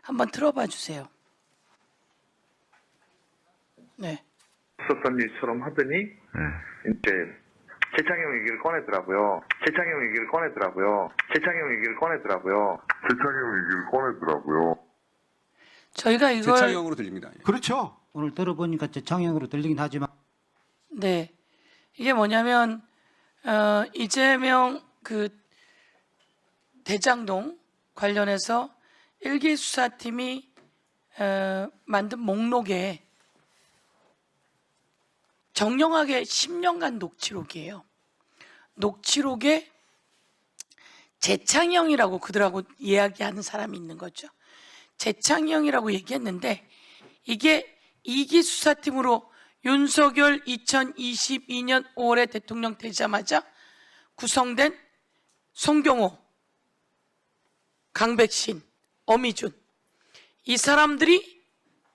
한번 들어봐 주세요. 네. 있었던 일처럼 하더니 이제 재창용 얘기를 꺼내더라고요. 재창용 얘기를 꺼내더라고요. 저희가 이걸 재창형으로 들립니다. 예. 그렇죠. 오늘 들어보니까 재창형으로 들리긴 하지만 네, 이게 뭐냐면 이재명 그 대장동 관련해서 일기 수사팀이 만든 목록에 정령하게 10년간 녹취록이에요. 녹취록에 재창형이라고 그들하고 이야기하는 사람이 있는 거죠. 재창형이라고 얘기했는데 이게 2기 수사팀으로 윤석열 2022년 5월에 대통령 되자마자 구성된 송경호, 강백신, 어미준 이 사람들이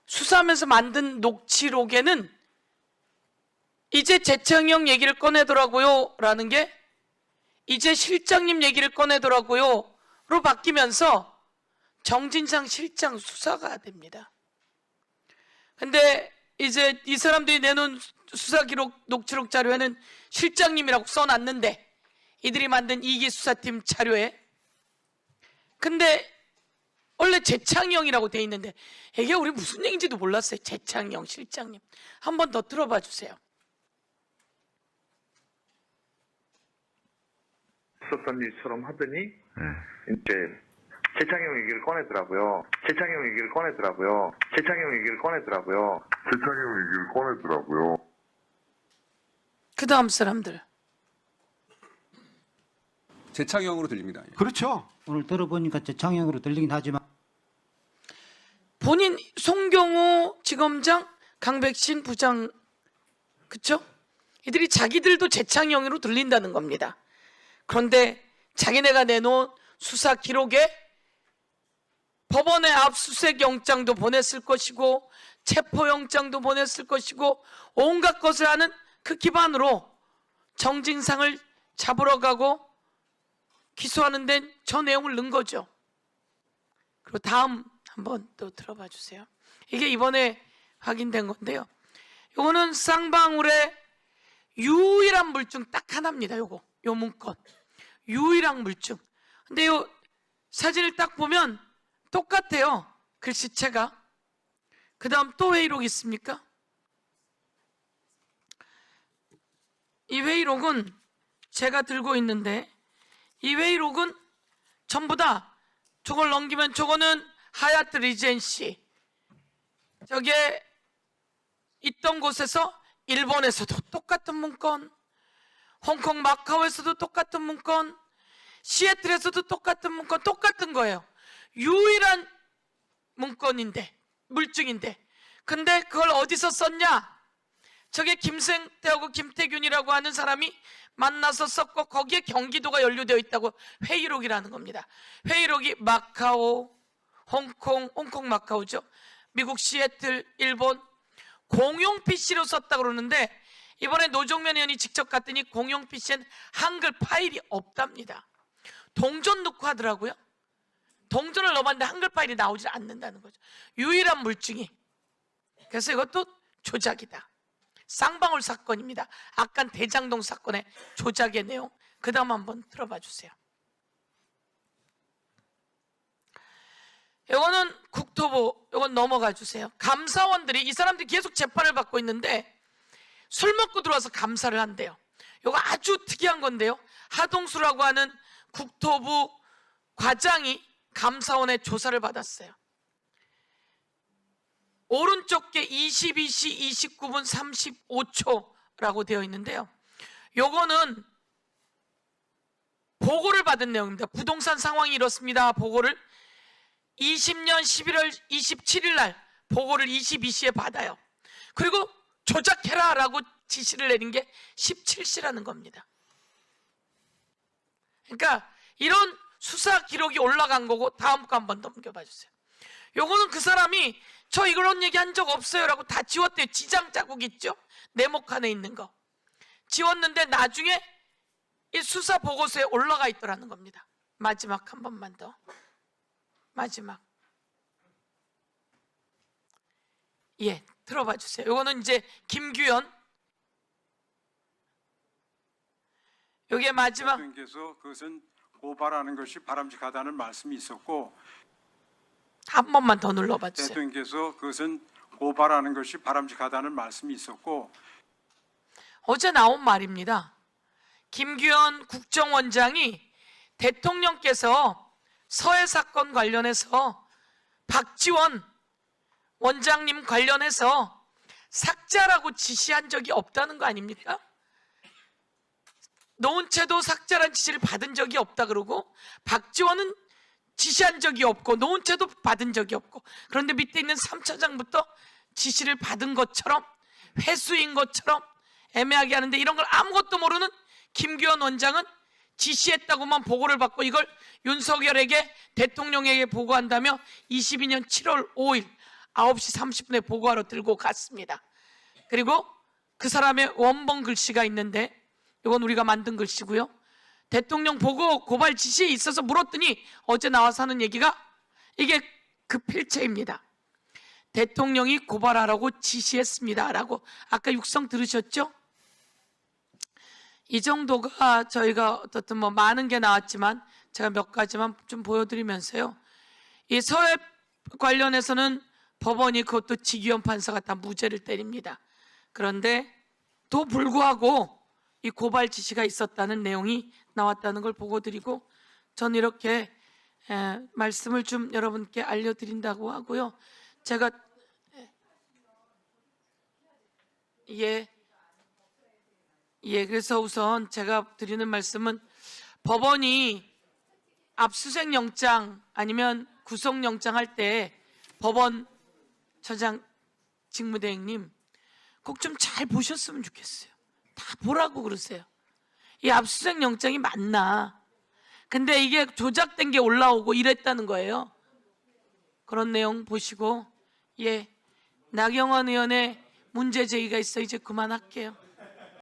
수사하면서 만든 녹취록에는 이제 재창형 얘기를 꺼내더라고요 라는 게 이제 실장님 얘기를 꺼내더라고요 로 바뀌면서 정진상 실장 수사가 됩니다. 근데 이제 이 사람들이 내놓은 수사 기록 녹취록 자료에는 실장님이라고 써놨는데 이들이 만든 2기 수사팀 자료에 근데 원래 재창형이라고 돼 있는데 이게 우리 무슨 얘기인지도 몰랐어요. 재창형 실장님 한 번 더 들어봐 주세요. 있었던 일처럼 하더니 이제 재창용 얘기를 꺼내더라고요. 그 다음 사람들 재창형으로 들립니다. 예. 그렇죠. 오늘 들어보니까 재창형으로 들리긴 하지만 본인 송경호 지검장, 강백신 부장 그쵸? 이들이 자기들도 재창형으로 들린다는 겁니다. 그런데 자기네가 내놓은 수사 기록에 법원에 압수수색 영장도 보냈을 것이고 체포영장도 보냈을 것이고 온갖 것을 하는 그 기반으로 정진상을 잡으러 가고 기소하는 데는 저 내용을 넣은 거죠. 그리고 다음 한번 또 들어봐 주세요. 이게 이번에 확인된 건데요. 이거는 쌍방울의 유일한 물증 딱 하나입니다. 요 문건 유일한 물증. 근데 요 사진을 딱 보면 똑같아요. 글씨체가. 그 다음 또 회의록 있습니까? 이 회의록은 제가 들고 있는데 이 회의록은 전부 다 저걸 넘기면 저거는 하얏트 리젠시 저게 있던 곳에서 일본에서도 똑같은 문건, 홍콩 마카오에서도 똑같은 문건, 시애틀에서도 똑같은 문건, 똑같은 거예요. 유일한 문건인데, 물증인데. 근데 그걸 어디서 썼냐? 저게 김생태하고 김태균이라고 하는 사람이 만나서 썼고 거기에 경기도가 연루되어 있다고 회의록이라는 겁니다. 회의록이 마카오, 홍콩 마카오죠. 미국 시애틀, 일본 공용 PC로 썼다고 그러는데 이번에 노정면 의원이 직접 갔더니 공용 PC엔 한글 파일이 없답니다. 동전 넣고 하더라고요. 동전을 넣어봤는데 한글 파일이 나오지 않는다는 거죠. 유일한 물증이. 그래서 이것도 조작이다. 쌍방울 사건입니다. 아까 대장동 사건의 조작의 내용. 그 다음 한번 들어봐 주세요. 이거는 국토부, 이건 넘어가 주세요. 감사원들이 이 사람들이 계속 재판을 받고 있는데 술 먹고 들어와서 감사를 한대요. 이거 아주 특이한 건데요. 하동수라고 하는 국토부 과장이 감사원의 조사를 받았어요. 오른쪽 게 22시 29분 35초라고 되어 있는데요. 요거는 보고를 받은 내용입니다. 부동산 상황이 이렇습니다. 보고를 20년 11월 27일 날 보고를 22시에 받아요. 그리고 조작해라 라고 지시를 내린 게 17시라는 겁니다. 그러니까 이런 수사 기록이 올라간 거고 다음 거 한번 넘겨봐 주세요. 요거는 그 사람이 저 이런 얘기 한 적 없어요 라고 다 지웠대요. 지장 자국 있죠? 네모칸에 있는 거 지웠는데 나중에 이 수사 보고서에 올라가 있더라는 겁니다. 마지막 한 번만 더. 마지막 예, 들어봐 주세요. 이거는 이제 김규현. 요게 마지막. 대통령께서 그것은 고발하는 것이 바람직하다는 말씀이 있었고, 한 번만 더 눌러봐 주세요. 대통령께서 그것은 고발하는 것이 바람직하다는 말씀이 있었고, 어제 나온 말입니다. 김규현 국정원장이 대통령께서 서해 사건 관련해서 박지원 원장님 관련해서 삭제라고 지시한 적이 없다는 거 아닙니까? 노은채도 삭제란 지시를 받은 적이 없다 그러고, 박지원은 지시한 적이 없고 노은채도 받은 적이 없고, 그런데 밑에 있는 3차장부터 지시를 받은 것처럼, 회수인 것처럼 애매하게 하는데, 이런 걸 아무것도 모르는 김규현 원장은 지시했다고만 보고를 받고 이걸 윤석열에게, 대통령에게 보고한다며 22년 7월 5일 9시 30분에 보고하러 들고 갔습니다. 그리고 그 사람의 원본 글씨가 있는데, 이건 우리가 만든 글씨고요. 대통령 보고 고발 지시에 있어서 물었더니 어제 나와서 하는 얘기가 이게 그 필체입니다. 대통령이 고발하라고 지시했습니다 라고. 아까 육성 들으셨죠? 이 정도가 저희가 어떻든 뭐 많은 게 나왔지만 제가 몇 가지만 좀 보여드리면서요. 이 서해 관련해서는 법원이 그것도 지기현 판사가 다 무죄를 때립니다. 그런데 또 불구하고 이 고발 지시가 있었다는 내용이 나왔다는 걸 보고 드리고, 전 이렇게 말씀을 좀 여러분께 알려드린다고 하고요. 제가 그래서 우선 제가 드리는 말씀은, 법원이 압수수색 영장 아니면 구속영장 할 때 법원 처장 직무대행님 꼭 좀 잘 보셨으면 좋겠어요. 다 보라고 그러세요. 이 압수수색 영장이 맞나? 근데 이게 조작된 게 올라오고 이랬다는 거예요. 그런 내용 보시고, 나경원 의원의 문제 제기가 있어 이제 그만할게요.